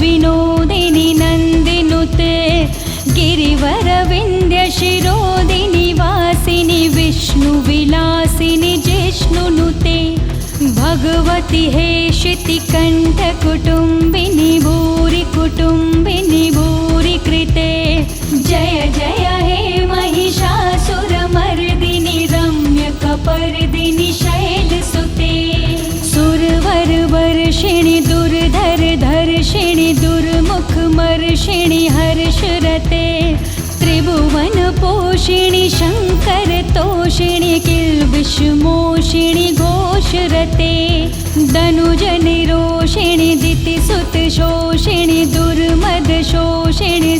विनोदिनि नन्दिनुते गिरिवरविन्द्यशिरोदिनि वासिनि विष्णुविलासिनि जिष्णुनुते भगवति हेशितिकण्ठकुटुम्बिनि भूरि कुटुम्बिनि भूरि कृते जय जय हे महिषासुरमर्दिनि रम्यकपर्दिनि शैलसुते सुरवरवर्षिणि दुर्धरधर्षिणि दुर्मुखमर्षिणि हर्षरते त्रिभुवनपोषिणि शङ्करतोषिणि किल्बिषमोषिणि घोषरते धनुजनिरोषिणि दितिसुतशोषिणि दुर्मदशोषिणि